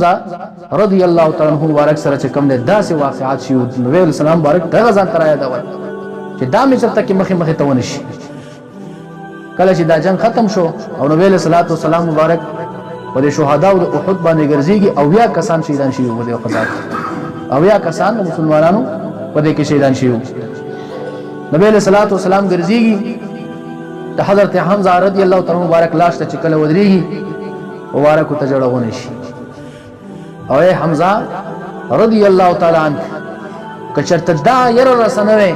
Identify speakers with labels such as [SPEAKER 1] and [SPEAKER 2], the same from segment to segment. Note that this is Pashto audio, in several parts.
[SPEAKER 1] حمزه رضی الله تعالی عنہ مبارک سره چې کوم نه داسې واقعات شي نبی علیہ السلام مبارک دغه ځان تر یاد اول چې دا مې چرته کې مخې مخې ته ونشي. کله چې دا جنگ ختم شو او نبی علیہ الصلوۃ والسلام مبارک په دې شهدا او احد باندې ګرځيږي او بیا کسان شهیدان شي په دې وخت او بیا کسان مسلمانانو په دې کې شهیدان شي. نبی علیہ الصلوۃ والسلام ګرځيږي د حضرت حمزه رضی الله تعالی مبارک لاش ته چکل ودرېږي مبارک ته جوړونه شي او اے حمزه رضی الله تعالی عنہ کچرته دا ير رسنوي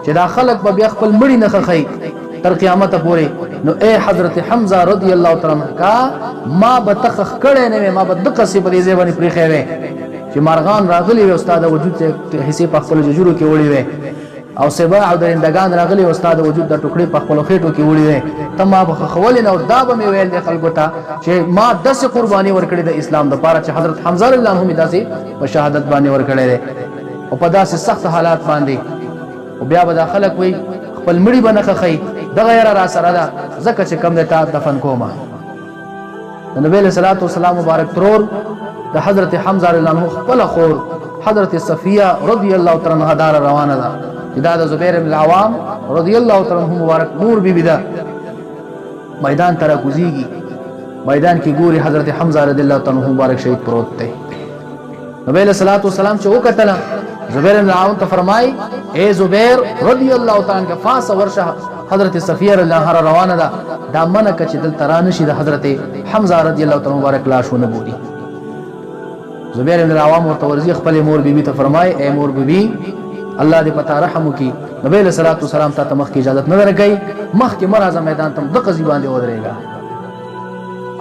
[SPEAKER 1] چې دا خلق به بیا خپل مړی نه خخي تر قیامت پورې نو اے حضرت حمزه رضی الله تعالی عنہ کا ما به تخخ کړي نه ما به د قصې په دې ځای باندې پریخې وې چې مارغان راغلي و استاد وجود ته حصے په خپل ججورو کې وړي وې او سبا او درندگان راغلي استاد وجود د ټوکړي په خپل خېټو کې وړي وې ته ما به خول نه او دا به مې ویل د خلکو ته چې ما 10 قرباني ورکړي د اسلام د پاره چې حضرت حمزه رضی الله عنه داسې په شهادت باندې ورکړي او په داسې سخت حالات باندې او بیا به خلک وي خپل مړي بنخه خي دغه یاره را سره ده زکه چې کم دتا دفن کومه. د نبی له صلوات و سلام مبارک ترور د حضرت حمزه رضی الله عنه خپل خور حضرت صفیه رضی الله تعالی عنها دار روانه ده دا د زبیر بن العوام رضی الله تعالی عنہ مبارک مور بی ده میدان تر کوزیږي میدان کې ګوري حضرت حمزه رضی الله تعالی عنہ مبارک شهید پروت دی. نبی له صلوات و سلام چې وکتل زبیر بن العوام ته فرمای اے زبیر رضی الله تعالی عنہ فاس ورشه حضرت صفیه رضی الله عنها روانه ده دا منک چې دل ترانه شي د حضرت حمزه رضی الله تعالی مبارک لاشونه بودي. زبیر بن العوام ورته ورزي خپل مور بیبي ته فرمای اے مور بیبي الله دې پتا رحم وکي نبی له صلوات و سلام ته مخ کی اجازه نه ورګي مخ کې مرزه میدان تم د قضې باندې ودرېګا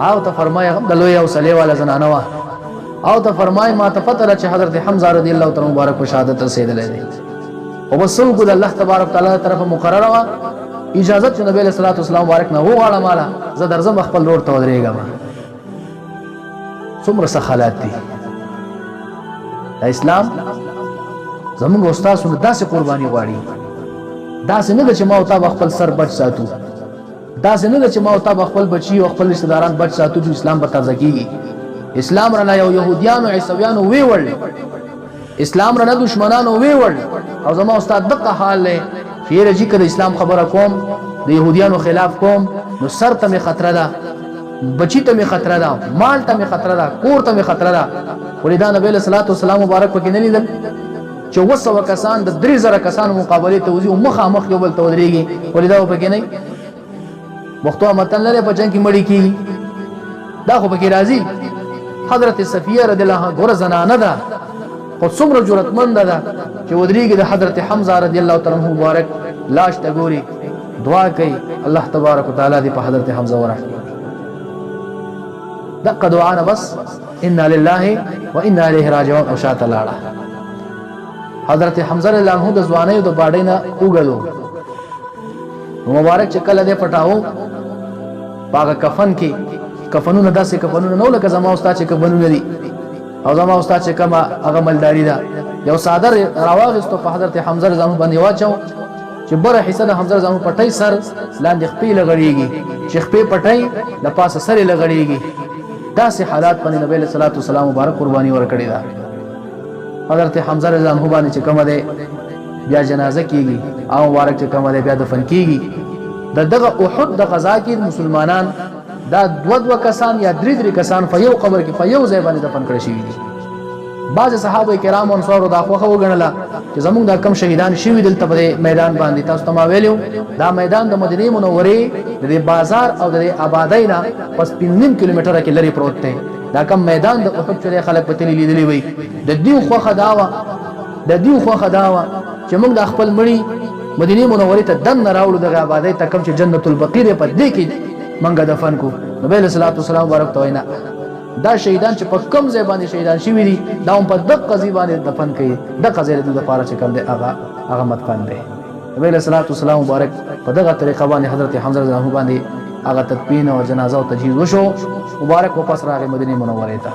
[SPEAKER 1] او ته فرمای هم د لوی او صلی والا زنانه وا او ته فرمای ما ته پته چې حضرت حمزه رضی الله تعالی مبارک په شهادت رسیدلې دي او بسو کو د الله تبارک تعالی طرف مقرره وا اجازه چې نبی له صلوات و سلام مبارک نه وغواړه مالا زه درځم خپل لور ته ودرېګم. څومره سخالات دي د اسلام زمونږ استادونه داسې قرباني غواړي داسې نه چې ما او تا خپل سر بچ ساتو داسې نه چې ما او تا خپل بچي او خپل رشتہ داران بچ ساتو چې اسلام به تازه کیږي. اسلام رانه یو يهوديان او عیسویان ویول اسلام رانه دشمنان ویول او زما استاد دغه حال له چیرې چې کله اسلام خبره کوم د يهوديانو خلاف کوم نو سر ته می خطر ده بچی ته می خطر ده مال ته می خطر ده کور ته می خطر ده. ولدا نبی له صلوات و سلام مبارک پکې نه لیدل چې 200 کسان د 3000 کسانو مقابله ته وځي او مخامخ یو بل ته ودرېږي ولدا پکې نه وختو متن لري په جنگ کې مړی کی دا خو پکې راځي. حضرت صفیه رضی الله عنها ګور زنانه ده خو څومره جرأتمند ده چې ودرېږي د حضرت حمزه رضی الله تعالی عنہ مبارک لاش ته ګوري دعا کوي الله تبارک وتعالى دې په حضرت حمزه ورحمه دغه دعا نه بس ان لله وانا الیه راجعون او شاء الله. حضرت حمزه رضی الله عنه د ځوانۍ د باډې نه وګلو مبارک چې کله دې پټاو پاګه کفن کې کفنونه داسې کفنونه نو لکه زما استاد چې کفنونه دي او زما استاد چې کما هغه مالداري ده یو صادر راواغستو په حضرت حمزه رضی الله باندې واچو چې بره حصہ د حمزه رضی الله پټای سر لاندې خپې لغړیږي چې خپې پټای د پاسه سر لغړیږي داسې حالات باندې نبی له صلوات والسلام مبارک قرباني ورکړي ده. حضرت حمزه رضی الله باندې چې کومه ده بیا جنازه کیږي او مبارک چې کومه ده بیا دفن کیږي. دغه احد د غزا کې مسلمانان دا دو کسان یا درې کسان په یو قبر کې په یو ځای باندې دفن کړي شوي دي. بعض صحابه کرام انصار دا خوخه وګڼله چې زمونږ د کم شهیدان شوي دلته په میدان باندې تاسو ته ما ویلو دا میدان د مدینه منورې د بازار او د آبادۍ نه پس 5 کیلومتره کې لري پروت دی. دا کم میدان د احد چې خلک په تلی لیدلی وي د دیو خوخه داوا چې موږ د خپل مړی مدینه منورې ته دن راوړو د آبادۍ ته کم چې جنت البقیع په دې کې منګه دفن کو. نبی صلی الله علیه وسلم مبارک ته وینا دا شهیدان چې په کم ځای باندې شهیدان شوي دي دا هم په دغه ځای باندې دفن کړي دغه ځای د لپاره چې کوم دی هغه مدفن دی. نبی صلی الله علیه وسلم مبارک په دغه طریقه باندې حضرت حمزه رضی الله عنه باندې هغه تدفین او جنازه او تجهیز وشو. مبارک واپس راغی مدینه منورې ته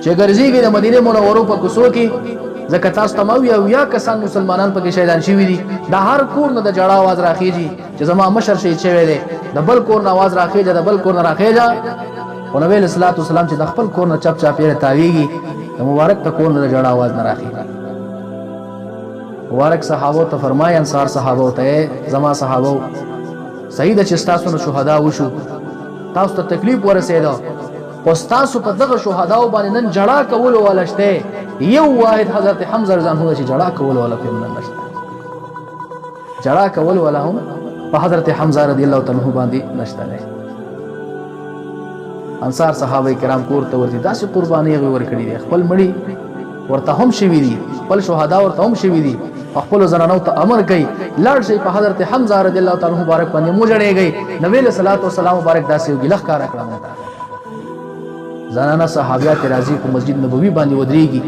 [SPEAKER 1] چې ګرځېږي د مدینه منورو په کوڅو کې ځکه تاسو تمو یا کسان مسلمانان په کې شهیدان شوي دي. د هر کور نه د جړه आवाज راخیږي چې زما مشر شهید شوی دی د بل کور نه आवाज راخیږي د بل کور نه راخیږي او نبی صلی الله علیه وسلم چې د خپل کور نه چپ چاپیره تاویږي د مبارک ته کور نه جړه आवाज نه راخي. مبارک صحابه ته فرمای انصار صحابه ته زما صحابه صحیح د چې تاسو نه شهدا وشو تاسو ته تکلیف ورسېده او تاسو په دغه شهدا باندې نن جړه کول ولشته یو واحد حضرت حمزه رضی الله عنه چې جړه کول ولا په نن نشته جړه کول ولا هم په حضرت حمزه رضی الله تعالی عنہ باندې نشته. انصار صحابه کرام کور ته ورته داسې قرباني ورکړي دي خپل مړي ورته هم شوي دي خپل شهدا ورته هم شوي دي خپل زنانو ته امر کوي لاړ شي په حضرت حمزه رضی الله تعالی عنہ مبارک باندې مو جړېږي. نبی له صلوات و سلام مبارک داسې ګلخ کار کړم زنانه صحابيات راضي په مسجد نبوي باندې ودرېږي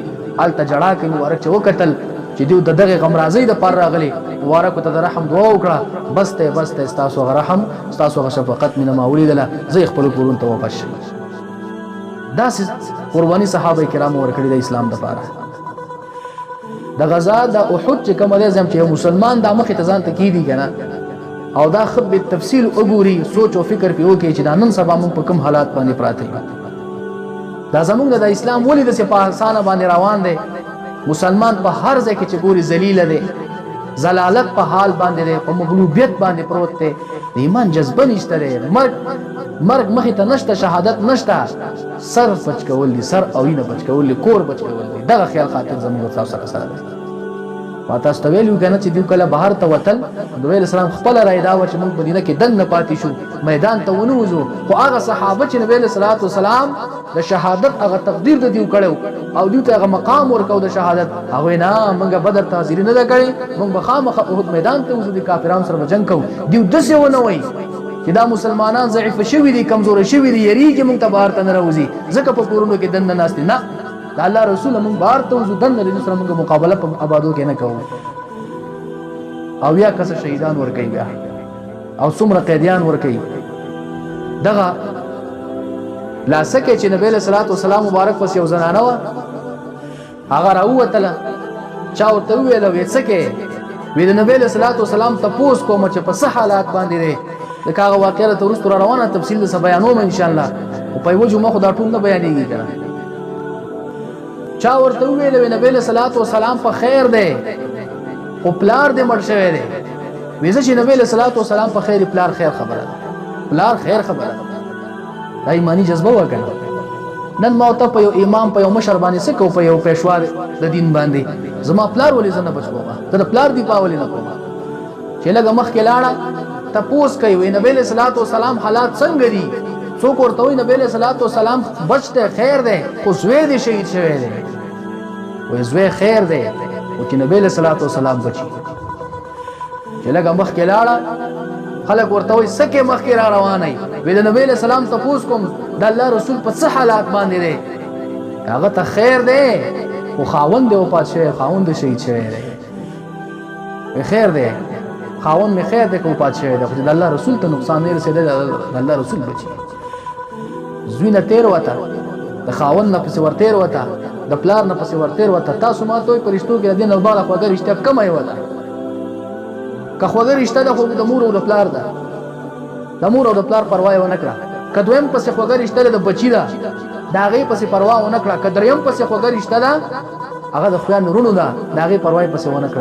[SPEAKER 1] الته جړه کوي مبارک چې وکتل چې دوی دغه غمرازي د پر راغلي مبارک ته د رحم دعا وکړه بس ته تاسو رحم تاسو شفقت مینه ما ولیدله زه خپل کورون ته واپس شم. دا قرباني صحابه کرام ورکړي د اسلام د پاره. د غزا د احد چې کوم دی زم چې مسلمان د مخ ته ځان ته کیدی کنه او دا خب بالتفصیل وګوري سوچ او فکر پیو کې چې دا نن سبا موږ په کوم حالات باندې پراته یو. دا زمونږ د اسلام ولې د سپاهسانه باندې روان دی مسلمان په هر ځای کې چې ګوري ذلیل دی زلالت په حال باندې دی په مغلوبیت باندې پروت دی د ایمان جذبه نشته دی مرګ مخې ته نشته شهادت نشته سر بچ کول دي سر او وینه بچ کول دي کور بچ کول دي دغه خیال خاطر زموږ تاسو سره دی. ما تاسو ته ویلو کنه چې دوی کله بهر ته وتل نبی اسلام خپل رای دا و چې موږ مدینه کې دنګ نه پاتې شو میدان ته ونوزو خو هغه صحابه چې نبی صلی الله وسلام د شهادت هغه تقدیر د دیو کړو او دیو ته هغه مقام ورکو د شهادت هغه نه موږ بدر تحذير نه کړی موږ بخامخ احد میدان ته وزو د کافرانو سره جنگ کوو دیو دسه ونه وای چې دا مسلمانان ضعیف شوي دي کمزور شوي دي یریږي موږ ته بهر ته نه راوځي ځکه په کورونو کې دنه ناست نه د الله رسول موږ بهر ته وزو دنه د سره موږ مقابله په آبادو کې نه کوو او یا کس شهیدان ور کوي بیا او څومره قیدیان ور کوي دغه لاسکه چې نبی له صلوات و سلام مبارک پس یو زنانه و هغه راوتله چا ورته ویل وېڅکه وې د نبی له صلوات و سلام تپوس کوم چې په صح حالات باندې دی د کاغه واقعه ته ورستو روانه تفصیل د بیانوم ان شاء الله او په وجه مخ دا ټول نه بیانېږي کنه چا ورته ویل نبی له صلوات و سلام په خیر دی او پلار دې مړ شوی دی وېزه چې نبی له صلوات و سلام په خیر پلار خیر خبره پلار خیر خبره دا ایمانی جذبه وکړه. نن ما ته په یو امام په یو مشر باندې څه کو په یو پېښوا د دین باندې زما پلار ولې زنه بچوما ته پلار دی پاولې نه کوم چې لګه مخ کې لاړه تپوس کوي نبی له صلوات و سلام حالات څنګه دي څوک ورته وي نبی له صلوات و سلام بچته خیر دی خو زوی دی شهید شوی دی وې زوی خیر دی او چې نبی له صلوات و سلام بچي چې لګه مخ کې لاړه خلک ورته وي سکه مخ کې را روانای وې د نبی له سلام تپوس کوم د الله رسول په څه حالات باندې دی هغه ته خیر دی او خاوند دی او پاتشه خاوند شهید شوی دی خیر دی خاوند می خیر دی کو پاتشه دی خو د الله رسول ته نقصان نه رسیدل د الله رسول بچي زوینه تیر وته د خاوند نه پس ورتیر وته د پلار نه پس ورتیر وته تاسو ما ته پرشتو کې دین او بالا خو رشتہ کم ای وته که خو رشتہ د خو د مور او د پلار ده د مور او د پلار پروا و نه کړه کدویم پس خو رشتہ د بچی ده دا غي پس پروا و نه کړه کدریم پس خو رشتہ ده هغه د خوان رونو ده دا غي پروا پس و نه کړه